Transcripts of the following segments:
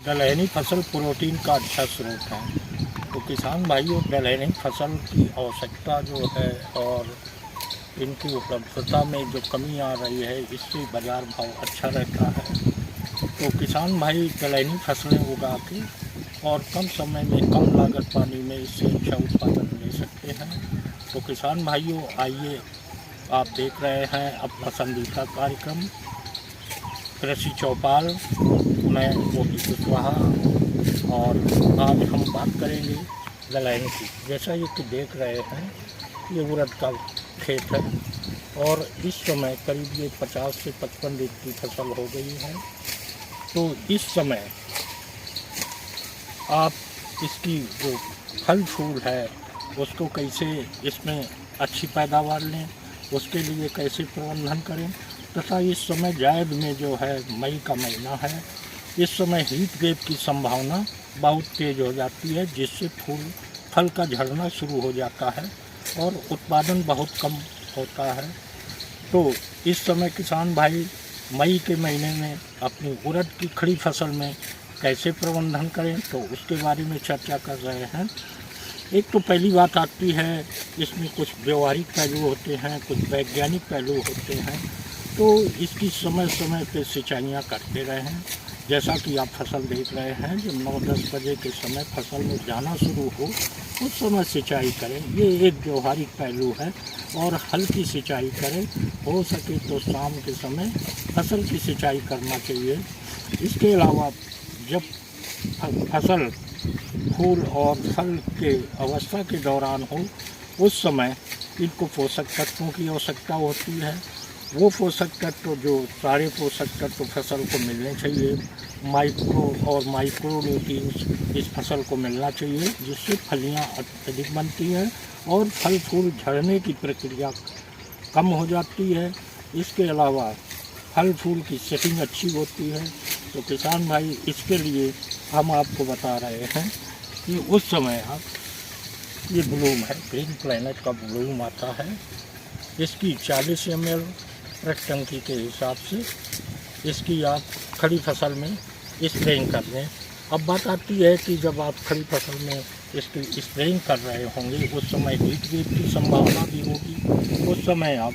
दलहनी फसल प्रोटीन का अच्छा स्रोत है। तो किसान भाइयों, दलहनी फसल की आवश्यकता जो है और इनकी उपलब्धता में जो कमी आ रही है, इससे बाज़ार भाव अच्छा रहता है। तो किसान भाई दलहनी फसलें उगा के और कम समय में कम लागत पानी में इससे अच्छा उत्पादन ले सकते हैं। तो किसान भाइयों, आइए, आप देख रहे हैं अपना पसंदीदा कार्यक्रम कृषि चौपाल, मैं मोती कुशवाहा, और आज हम बात करेंगे दलहनी की। जैसा ये कि देख रहे हैं, ये उड़द का खेत है और इस समय करीब ये 50 से 55 दिन की फसल हो गई है। तो इस समय आप इसकी जो फल फूल है उसको कैसे इसमें अच्छी पैदावार लें, उसके लिए कैसे प्रबंधन करें, तथा इस समय जायद में जो है मई का महीना है, इस समय हीट वेव की संभावना बहुत तेज़ हो जाती है, जिससे फल का झड़ना शुरू हो जाता है और उत्पादन बहुत कम होता है। तो इस समय किसान भाई मई के महीने में अपनी उड़द की खड़ी फसल में कैसे प्रबंधन करें, तो उसके बारे में चर्चा कर रहे हैं। एक तो पहली बात आती है, इसमें कुछ व्यवहारिक पहलू होते हैं, कुछ वैज्ञानिक पहलू होते हैं। तो इसकी समय समय पे सिंचाइयाँ करते रहें। जैसा कि आप फसल देख रहे हैं, जब 9-10 बजे के समय फसल में जाना शुरू हो उस समय सिंचाई करें, ये एक व्यवहारिक पहलू है। और हल्की सिंचाई करें, हो सके तो शाम के समय फसल की सिंचाई करना चाहिए। इसके अलावा जब फसल फूल और फल के अवस्था के दौरान हो, उस समय इनको पोषक तत्वों की आवश्यकता होती है। वो पोषक तत्व जो सारे पोषक तत्व फसल को मिलने चाहिए, माइक्रो और माइक्रो न्यूट्रिएंट्स इस फसल को मिलना चाहिए, जिससे फलियाँ अधिक बनती हैं और फल फूल झड़ने की प्रक्रिया कम हो जाती है। इसके अलावा फल फूल की सेटिंग अच्छी होती है। तो किसान भाई, इसके लिए हम आपको बता रहे हैं कि उस समय आप ये ब्लूम है, ग्रीन प्लैनेट का ब्लूम आता है, इसकी 40 ml प्रति टंकी के हिसाब से इसकी आप खड़ी फसल में स्प्रेइंग कर लें। अब बात आती है कि जब आप खड़ी फसल में इसकी स्प्रेइंग कर रहे होंगे, उस समय हीट वेव की संभावना भी होगी। उस समय आप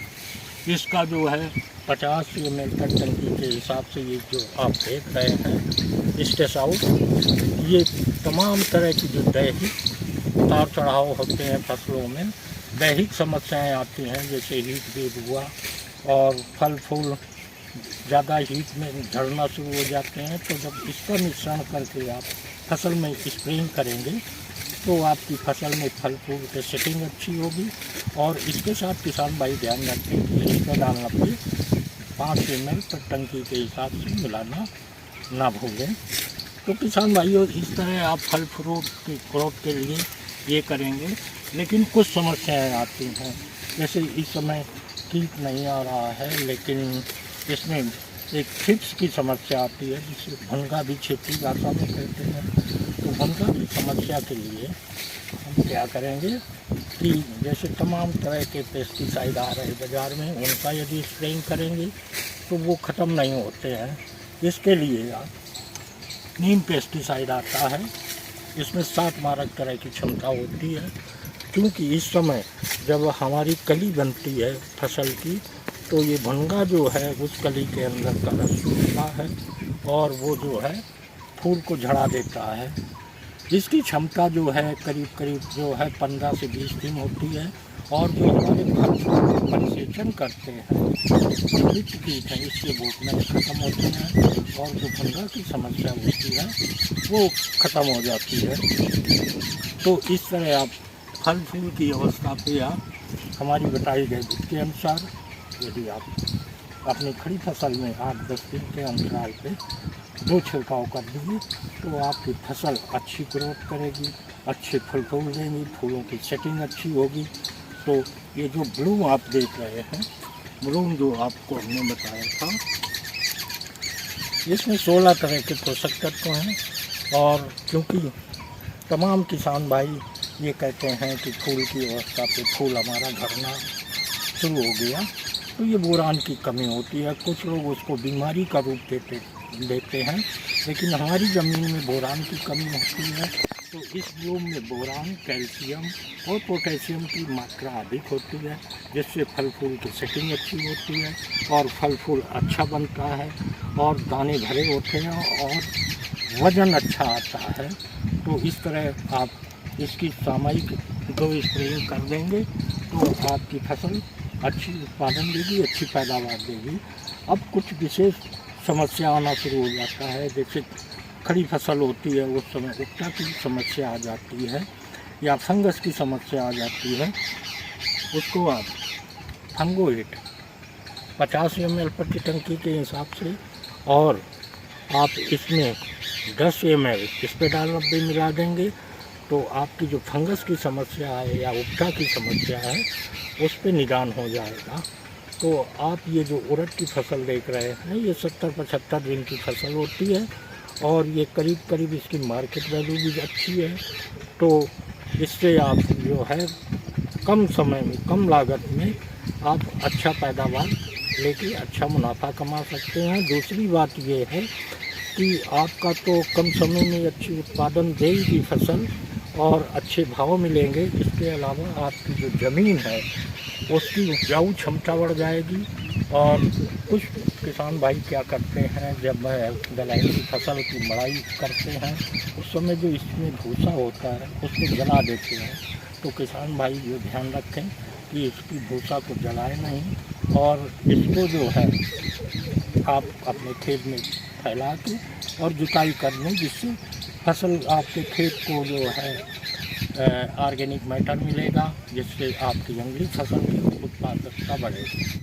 इसका जो है 50 ml प्रति टंकी के हिसाब से, ये जो आप देख रहे हैं स्टेस आउट, ये तमाम तरह की जो दैहिक उतार चढ़ाव होते हैं फसलों में, दैहिक समस्याएं आती हैं, जैसे हीट वेव हुआ और फल फूल ज़्यादा हीट में झड़ना शुरू हो जाते हैं। तो जब इसका मिश्रण करके आप फसल में स्प्रेइंग करेंगे, तो आपकी फसल में फल फूल की सेटिंग अच्छी होगी। और इसके साथ किसान भाई ध्यान रखें कि इसका डालना भी 5 ml प्रति टंकी के हिसाब से मिलाना ना भूलें। तो किसान भाइयों, इस तरह आप फल फ्रूट की ग्रोथ के लिए ये करेंगे। लेकिन कुछ समस्याएं आती हैं, जैसे इस समय कीट नहीं आ रहा है, लेकिन इसमें एक थ्रिप्स की समस्या आती है, जिसे भंगा भी क्षेत्रीय भाषा में कहते हैं। तो भंगा की समस्या के लिए हम क्या करेंगे कि जैसे तमाम तरह के पेस्टिसाइड आ रहे हैं बाज़ार में, उनका यदि स्प्रेइंग करेंगे तो वो ख़त्म नहीं होते हैं। इसके लिए आप नीम पेस्टिसाइड आता है, इसमें 7 मारक तरह की क्षमता होती है। क्योंकि इस समय जब हमारी कली बनती है फसल की, तो ये भंगा जो है उस कली के अंदर का रस चूसता है और वो जो है फूल को झड़ा देता है। इसकी क्षमता जो है करीब करीब जो है 15 से 20 दिन होती है। और जो हमारे फल फूल को परिसेचन करते हैं, जो मित्र कीट हैं, इससे वो अपने ख़त्म होते हैं और जो भंगा की समस्या होती है वो ख़त्म हो जाती है। तो इस तरह आप फल फूल की अवस्था पे आप हमारी बताई गई विधि के अनुसार यदि आप अपनी खड़ी फसल में 8-10 दिन के अंतराल पे 2 छिड़काव कर दीजिए, तो आपकी फसल अच्छी ग्रोथ करेगी, अच्छे फल फूल देंगी, फूलों की सेटिंग अच्छी होगी। तो ये जो ब्लूम आप देख रहे हैं, ब्लूम जो आपको हमने बताया था, इसमें 16 तरह के पोषक तत्व हैं। और क्योंकि तमाम किसान भाई ये कहते हैं कि फूल की अवस्था पे फूल हमारा झड़ना शुरू हो गया, तो ये बोरान की कमी होती है। कुछ लोग उसको बीमारी का रूप देते देते हैं, लेकिन हमारी ज़मीन में बोरान की कमी होती है, तो इस ब्लूम में बोरान, कैल्शियम और पोटेशियम की मात्रा अधिक होती है, जिससे फल फूल की सेटिंग अच्छी होती है और फल फूल अच्छा बनता है और दाने भरे होते हैं और वज़न अच्छा आता है। तो इस तरह आप इसकी सामयिक 2 स्प्रेइंग कर देंगे तो आपकी फसल अच्छी उत्पादन देगी, अच्छी पैदावार देगी। अब कुछ विशेष समस्या आना शुरू हो जाता है, जैसे खड़ी फसल होती है उस समय उपजा की समस्या आ जाती है या फंगस की समस्या आ जाती है। उसको आप फंगोहिट 50 ml प्रति टंकी के हिसाब से और आप इसमें 10 ml इस पे डालना भी मिला देंगे, तो आपकी जो फंगस की समस्या है या उपजा की समस्या है उस पे निदान हो जाएगा। तो आप ये जो उड़द की फसल देख रहे हैं, ये 70-75 दिन की फसल होती है और ये करीब करीब इसकी मार्केट वैल्यू भी अच्छी है। तो इससे आप जो है कम समय में, कम लागत में आप अच्छा पैदावार लेके अच्छा मुनाफा कमा सकते हैं। दूसरी बात ये है कि आपका तो कम समय में अच्छी उत्पादन देगी फसल और अच्छे भाव मिलेंगे। इसके अलावा आपकी जो ज़मीन है उसकी उपजाऊ क्षमता बढ़ जाएगी। और कुछ किसान भाई क्या करते हैं, जब दलहन की फसल की मड़ाई करते हैं उस समय जो इसमें भूसा होता है उसको जला देते हैं। तो किसान भाई ये ध्यान रखें कि इसकी भूसा को जलाएं नहीं और इसको जो है आप अपने खेत में फैला के और जुताई कर लें, जिससे फसल आपके खेत को जो है ऑर्गेनिक मैटर मिलेगा, जिससे आपकी अगली फसल की उत्पादकता बढ़ेगी।